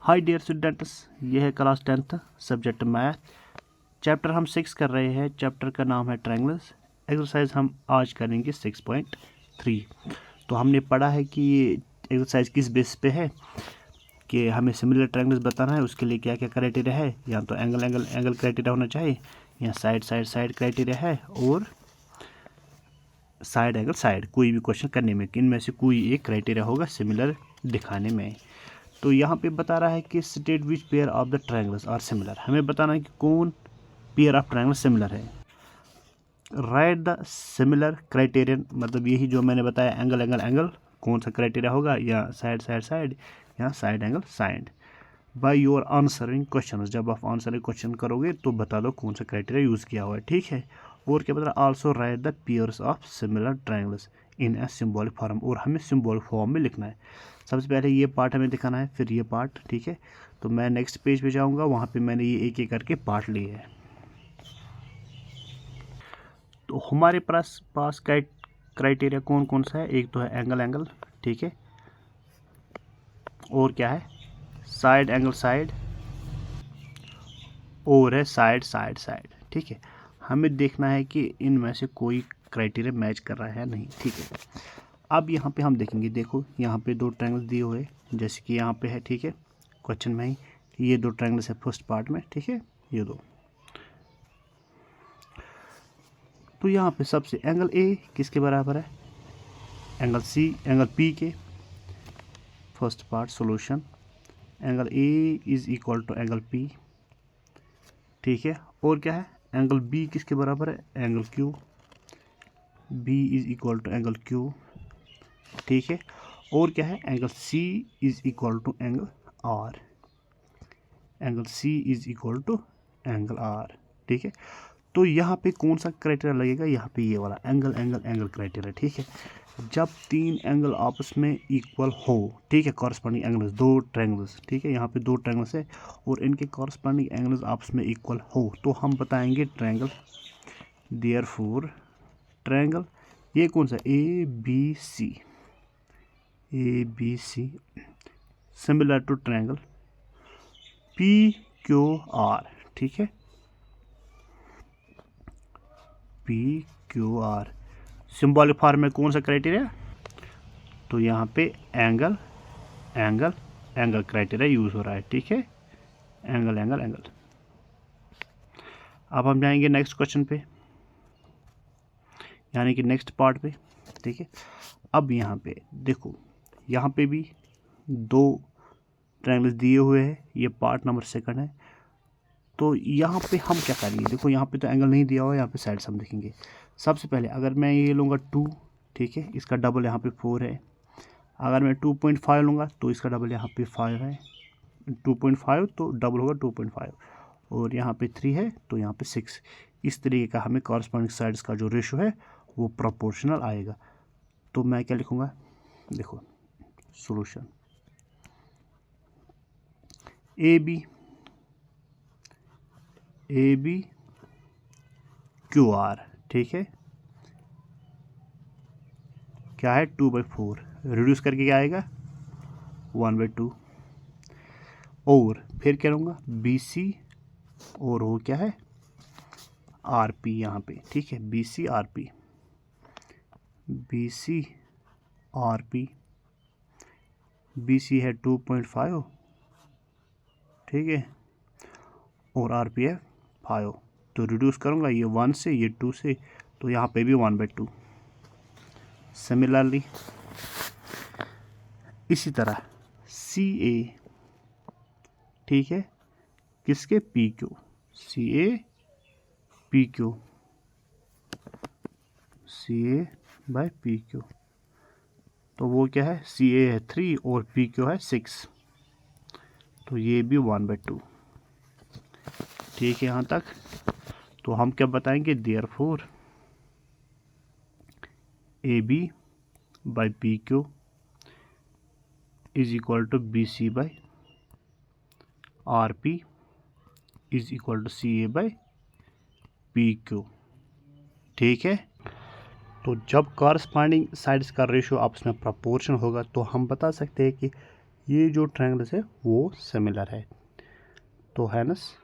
Hi dear students, ये है class 10th subject math. Chapter हम 6 कर रहे हैं। चैप्टर का नाम है ट्रायंगल्स। एक्सरसाइज हम आज करेंगे 6.3। तो हमने पढ़ा है कि ये एक्सरसाइज किस बेस पे है कि हमें सिमिलर ट्रायंगल्स बताना है। उसके लिए क्या क्या क्राइटेरिया है, या तो एंगल एंगल एंगल क्राइटेरिया होना चाहिए, या साइड साइड साइड क्राइटेरिया है, और साइड एंगल साइड। कोई भी क्वेश्चन करने में इनमें से कोई एक क्राइटेरिया होगा सिमिलर दिखाने में। तो यहाँ पे बता रहा है कि state which pair of the triangles are similar. हमें बताना है कि कौन पेयर ऑफ ट्रायंगल सिमिलर है। राइट द सिमिलर क्राइटेरियन, मतलब यही जो मैंने बताया, एंगल एंगल एंगल कौन सा क्राइटेरिया होगा, या साइड साइड साइड, या side angle side. By your answering question, जब आप आंसरिंग क्वेश्चन करोगे तो बता दो कौन सा क्राइटेरिया यूज़ किया हुआ है, ठीक है। और क्या बता रहा, also right the pairs of similar triangles in a symbolic form, और हमें सिंबॉलिक फॉर्म में लिखना है। सबसे पहले ये पार्ट हमें दिखाना है, फिर ये पार्ट, ठीक है। तो मैं नेक्स्ट पेज पे जाऊंगा, वहाँ पे मैंने ये एक एक करके पार्ट लिए हैं। तो हमारे पास क्राइटेरिया कौन कौन सा है। एक तो है एंगल एंगल, ठीक है, और क्या है साइड एंगल साइड, और है साइड साइड साइड, ठीक है। हमें देखना है कि इनमें से कोई क्राइटेरिया मैच कर रहा है नहीं, ठीक है। अब यहाँ पे हम देखेंगे, देखो यहाँ पे दो ट्रायंगल्स दिए हुए, जैसे कि यहाँ पे है, ठीक है, क्वेश्चन में ही ये दो ट्रायंगल्स है फर्स्ट पार्ट में, ठीक है, ये दो। तो यहाँ पे सबसे एंगल ए किसके बराबर है, एंगल सी एंगल पी के। First part solution, angle A is equal to angle P, ठीक है। और क्या है, एंगल बी किसके बराबर है, angle Q, B is equal to angle Q, ठीक है। और क्या है, angle C is equal to angle R, angle C is equal to angle R, ठीक है। तो यहाँ पे कौन सा क्राइटेरिया लगेगा, यहाँ पे ये वाला एंगल एंगल एंगल क्राइटेरिया, ठीक है। जब तीन एंगल आपस में इक्वल हो, ठीक है, कॉरस्पॉन्डिंग एंगल्स, दो ट्रायंगल्स, ठीक है, यहाँ पे दो ट्रायंगल्स है और इनके कॉरस्पॉन्डिंग एंगल्स आपस में इक्वल हो, तो हम बताएंगे ट्रायंगल। देयरफॉर ट्रायंगल, ये कौन सा, A B C similar to triangle P Q R, ठीक है, P Q R. Symbolic form में कौन सा क्राइटेरिया, तो यहाँ पे angle angle angle criteria use हो रहा है, ठीक है, एंगल एंगल एंगल। अब हम जाएंगे नेक्स्ट क्वेश्चन पे, यानी कि नेक्स्ट पार्ट पे, ठीक है। अब यहाँ पे देखो, यहाँ पे भी दो ट्रायंगल्स दिए हुए हैं, ये पार्ट नंबर सेकंड है। तो यहाँ पे हम क्या करेंगे, देखो यहाँ पे तो एंगल नहीं दिया हुआ है, यहाँ पे साइड से हम देखेंगे। सबसे पहले अगर मैं ये लूँगा 2, ठीक है, इसका डबल यहाँ पे 4 है। अगर मैं 2.5 लूँगा तो इसका डबल यहाँ पे 5 है, 2.5 तो डबल होगा 2.5, और यहाँ पे 3 है तो यहाँ पे 6। इस तरीके का हमें कॉरस्पॉन्डिंग साइड्स का जो रेशो है वो प्रोपोर्शनल आएगा। तो मैं क्या लिखूँगा, देखो solution, A B Q R, ठीक है, क्या है 2/4, रिड्यूस करके क्या आएगा 1/2। और फिर क्या लूँगा बी सी, और वो क्या है आर पी यहाँ पे, ठीक है, B C R P, B C R P, B C है 2.5, ठीक है, और आर पी है 5। तो रिड्यूस करूँगा ये 1 से, ये 2 से, तो यहाँ पे भी 1/2। सिमिलरली इसी तरह सी ए, ठीक है, किसके P Q, C A P Q, C A by P Q. तो वो क्या है, सी ए है 3 और पी क्यू है 6, तो ये भी 1/2, ठीक है यहाँ तक। तो हम क्या बताएंगे, therefore A B by P Q is equal to B C by R P is equal to C A by P Q, ठीक है। तो जब कॉरस्पॉन्डिंग साइड्स का रेशियो आपस में प्रोपोर्शन होगा तो हम बता सकते हैं कि ये जो ट्रायंगल्स है वो सिमिलर है। तो हैनस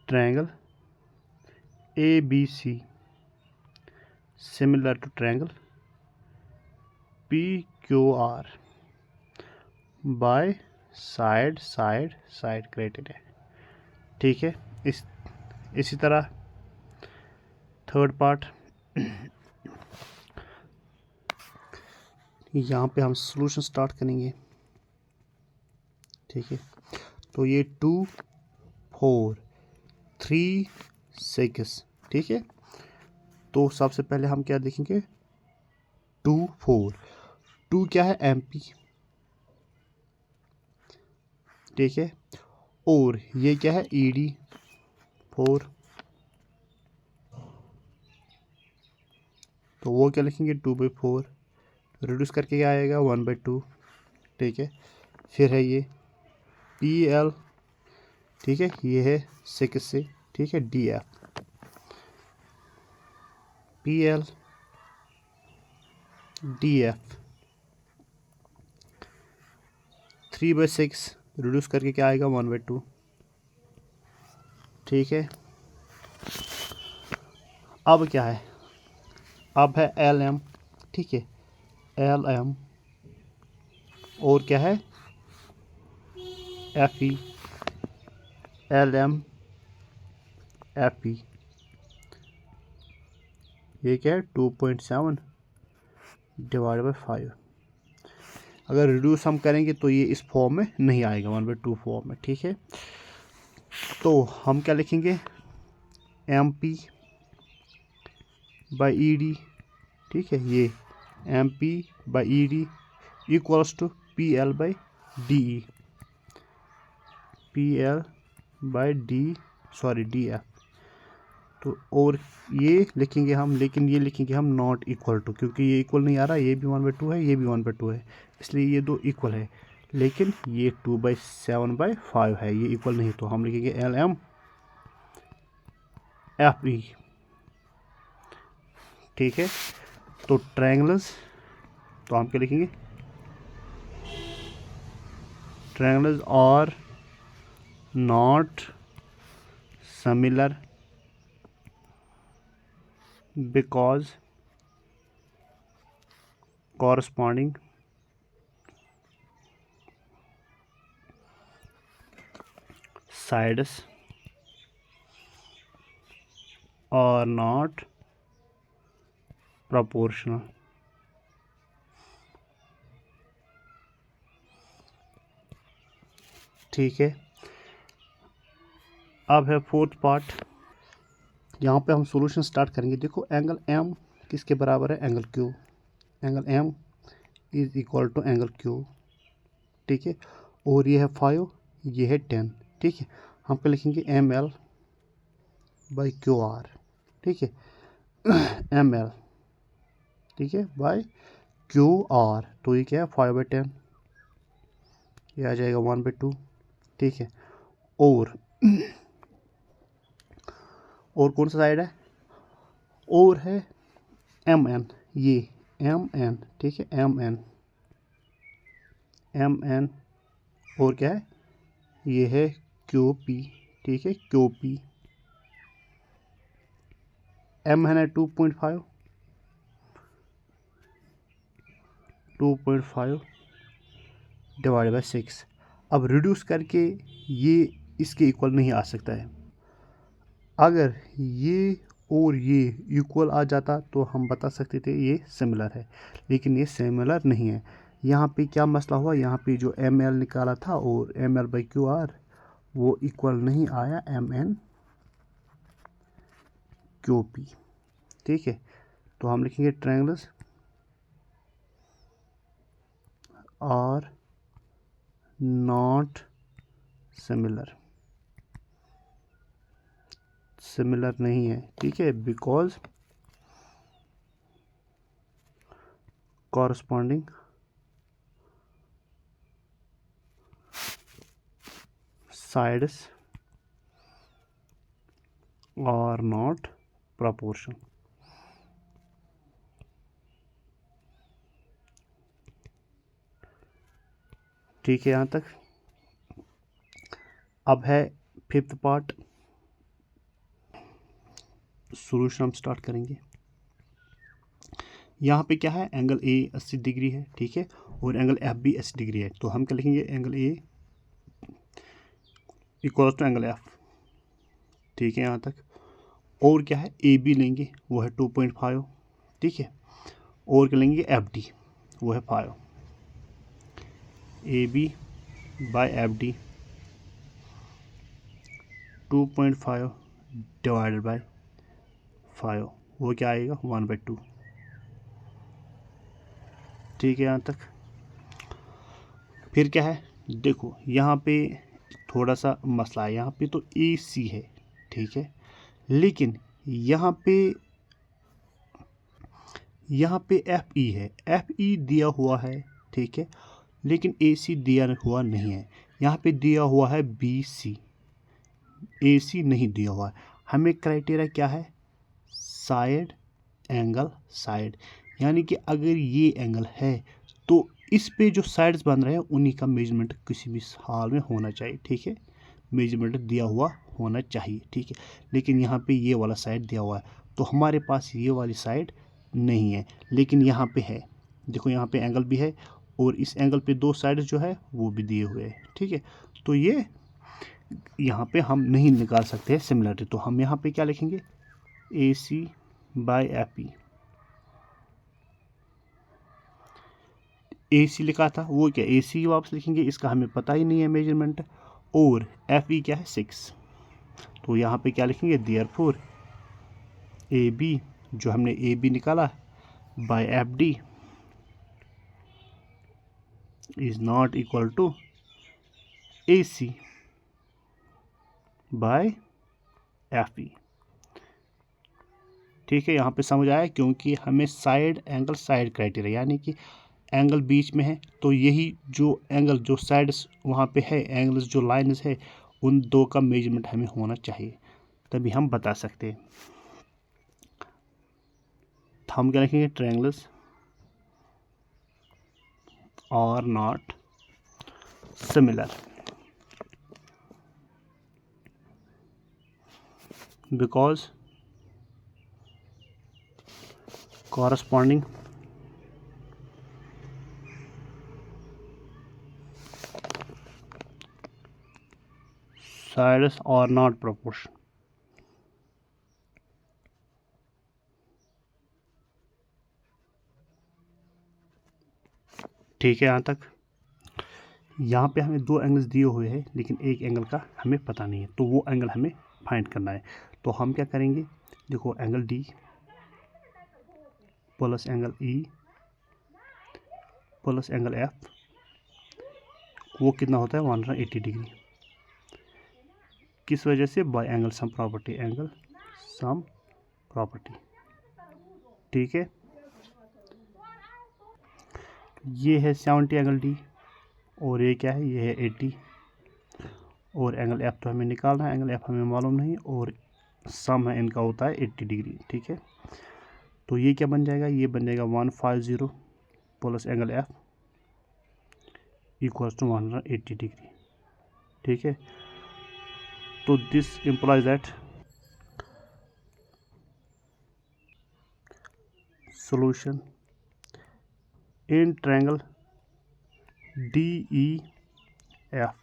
triangle ABC similar to triangle PQR by side criteria। ठीक है, इसी तरह थर्ड पार्ट, यहाँ पे हम सॉल्यूशन स्टार्ट करेंगे। ठीक है, तो ये 2 4 3 6, ठीक है। तो सबसे पहले हम क्या देखेंगे, 2 4, 2 क्या है MP, ठीक है, और ये क्या है ED 4, तो वो क्या लिखेंगे 2/4, रिड्यूस करके क्या आएगा 1/2, ठीक है। फिर है ये PL, ठीक है, ये है 6 से, ठीक है, DF PL DF 3/6, रिड्यूस करके क्या आएगा 1/2, ठीक है। अब क्या है, अब है LM, ठीक है, LM, और क्या है FE, LM FE, ये क्या है 2.7 डिवाइड बाई 5। अगर रिड्यूस हम करेंगे तो ये इस फॉर्म में नहीं आएगा, 1/2 फॉर्म में, ठीक है। तो हम क्या लिखेंगे MP बाई ED, ठीक है, ये MP by ED equals to PL by DE, PL by DF। तो और ये लिखेंगे हम, लेकिन ये लिखेंगे हम नॉट इक्वल टू, क्योंकि ये इक्वल नहीं आ रहा, ये भी 1/2 है, ये भी 1/2 है, इसलिए ये दो इक्वल है। लेकिन ये 2/7/5 है, ये इक्वल नहीं, तो हम लिखेंगे LM FE, ठीक है। तो ट्रायंगल्स, तो हम क्या लिखेंगे, triangles are not similar because corresponding sides are not proportional। ठीक है, अब है फोर्थ पार्ट, यहाँ पे हम सॉल्यूशन स्टार्ट करेंगे। देखो एंगल M किसके बराबर है, angle Q, angle M is equal to angle Q, ठीक है, और ये है 5, ये है 10, ठीक है। हम पे लिखेंगे ML बाई QR, ठीक है, ML, ठीक है, बाई QR, तो ये क्या है 5/10, ये आ जाएगा 1/2, ठीक है। और कौन सा साइड है, और है MN, ये MN, ठीक है, MN, और क्या है, ये है QP, ठीक है, QP, M है 2.5 डिवाइड बाई 6। अब रिड्यूस करके ये इसके इक्वल नहीं आ सकता है। अगर ये और ये इक्वल आ जाता तो हम बता सकते थे ये सिमिलर है, लेकिन ये सिमिलर नहीं है। यहाँ पे क्या मसला हुआ, यहाँ पे जो ML निकाला था और ML बाई QR वो इक्वल नहीं आया MN QP, ठीक है। तो हम लिखेंगे triangles are not similar, similar नहीं है, ठीक है, because corresponding sides are not proportional। ठीक है यहाँ तक। अब है फिफ्थ पार्ट, सॉल्यूशन हम स्टार्ट करेंगे। यहाँ पे क्या है, एंगल ए 80 डिग्री है, ठीक है, और एंगल एफ भी 80 डिग्री है। तो हम क्या लिखेंगे, angle A equal to angle F, ठीक है यहाँ तक। और क्या है, ए बी लेंगे, वो है 2.5, ठीक है। और क्या लेंगे, एफ डी, वो है 5। A B by F D 2.5 divided by 5, वो क्या आएगा, 1/2, ठीक है यहाँ तक। फिर क्या है, देखो यहाँ पे थोड़ा सा मसला है, यहाँ पे तो ए सी है, ठीक है, लेकिन यहाँ पे एफ ई है, एफ ई दिया हुआ है, ठीक है, लेकिन ए सी दिया हुआ नहीं है। यहाँ पे दिया हुआ है बी सी, ए सी नहीं दिया हुआ है। हमें क्राइटेरिया क्या है, साइड एंगल साइड, यानी कि अगर ये एंगल है तो इस पे जो साइड्स बन रहे हैं उन्हीं का मेजरमेंट किसी भी हाल में होना चाहिए, ठीक है, मेजरमेंट दिया हुआ होना चाहिए, ठीक है। लेकिन यहाँ पे ये वाला साइड दिया हुआ है, तो हमारे पास ये वाली साइड नहीं है, लेकिन यहाँ पे है। देखो यहाँ पे एंगल भी है और इस एंगल पे दो साइड जो है वो भी दिए हुए हैं, ठीक है। तो ये यहाँ पे हम नहीं निकाल सकते हैं सिमिलरिटी, तो हम यहाँ पे क्या लिखेंगे, ए सी बाई एफ ई। ए सी लिखा था, वो क्या ए सी वापस लिखेंगे, इसका हमें पता ही नहीं है मेजरमेंट। और एफ ई क्या है, 6, तो यहाँ पे क्या लिखेंगे, देयरफॉर ए बी, जो हमने ए बी निकाला by F D is not equal to A C by F E, ठीक है। यहाँ पे समझ आया, क्योंकि हमें साइड एंगल साइड क्राइटेरिया, यानी कि एंगल बीच में है, तो यही जो एंगल जो साइड्स वहाँ पे है, एंगल्स जो लाइन्स है, उन दो का मेजरमेंट हमें होना चाहिए, तभी हम बता सकते हैं। हम क्या लिखेंगे, triangles are not similar because corresponding sides are not proportional, ठीक है यहाँ तक। यहाँ पे हमें दो एंगल्स दिए हुए हैं, लेकिन एक एंगल का हमें पता नहीं है, तो वो एंगल हमें फाइंड करना है। तो हम क्या करेंगे, देखो angle D plus angle E plus angle F, वो कितना होता है, 180 डिग्री। किस वजह से, bye angle sum property, angle sum property, ठीक है। ये है 70 एंगल डी, और ये क्या है, ये है 80, और एंगल एफ तो हमें निकालना है, एंगल एफ हमें मालूम नहीं, और सम है इनका होता है 80 डिग्री, ठीक है। तो ये क्या बन जाएगा, ये बन जाएगा 150 plus angle F equals to 180 degree, ठीक है। तो this implies that solution in triangle D E F,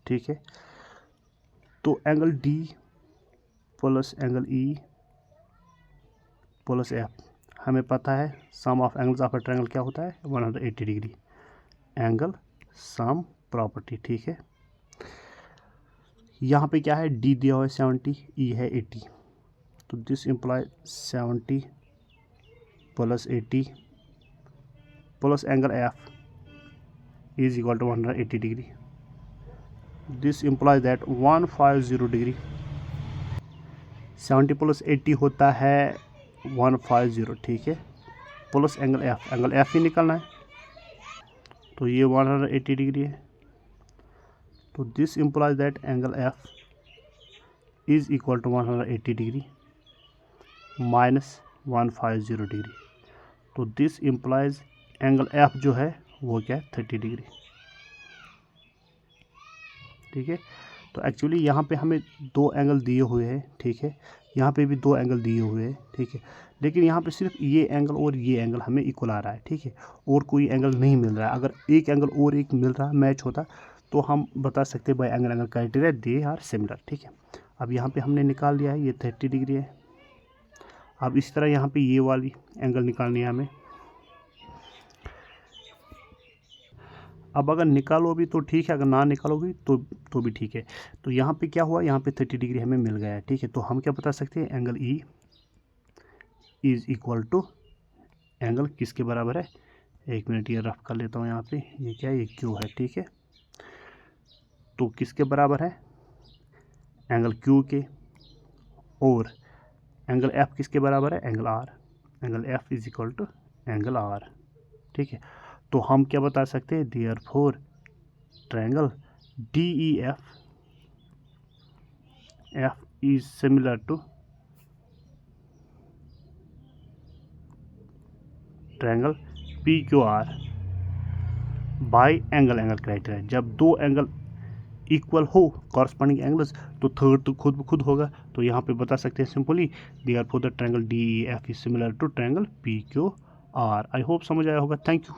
ठीक है। तो angle D plus angle E plus F, हमें पता है sum of angles of a triangle क्या होता है, 180 डिग्री, एंगल सम प्रॉपर्टी, ठीक है। यहाँ पे क्या है, डी दिया हुआ है 70, ई है 80, तो this imply 70 plus 80 plus angle F is equal to 180 degree. This implies that 150 degree, 70 plus 80 होता है 150, ठीक है, प्लस एंगल एफ ही निकलना है, तो ये 180 डिग्री है। तो this implies that angle F is equal to 180 degree minus 150 degree. तो दिस इम्प्लाइज एंगल एफ जो है वो क्या है, 30 डिग्री, ठीक है। तो एक्चुअली यहाँ पे हमें दो एंगल दिए हुए हैं, ठीक है, यहाँ पे भी दो एंगल दिए हुए हैं, ठीक है, लेकिन यहाँ पे सिर्फ ये एंगल और ये एंगल हमें इक्वल आ रहा है, ठीक है, और कोई एंगल नहीं मिल रहा है। अगर एक एंगल और एक मिल रहा मैच होता तो हम बता सकते by angle angle criteria they are similar, ठीक है। अब यहाँ पे हमने निकाल लिया है, ये 30 डिग्री है। अब इसी तरह यहाँ पे ये वाली एंगल निकालनी है हमें। अब अगर निकालो भी तो ठीक है, अगर ना निकालोगी तो भी ठीक है। तो यहाँ पे क्या हुआ, यहाँ पे 30 डिग्री हमें मिल गया है, ठीक है। तो हम क्या बता सकते हैं, angle E is equal to angle किसके बराबर है, एक मिनट ये रफ कर लेता हूँ यहाँ पे, ये क्या है, ये क्यू है, ठीक है। तो किसके बराबर है, एंगल क्यू के, और एंगल एफ किसके बराबर है, angle R, angle F is equal to angle R, ठीक है। तो हम क्या बता सकते हैं, therefore triangle D E F is similar to triangle P Q R by angle angle criteria. जब दो एंगल इक्वल हो कॉरस्पॉन्डिंग एंगल्स तो थर्ड तो खुद ब खुद होगा। तो यहाँ पे बता सकते हैं simply, therefore the triangle D E F is similar to triangle P Q R. I hope समझ आया होगा। Thank you.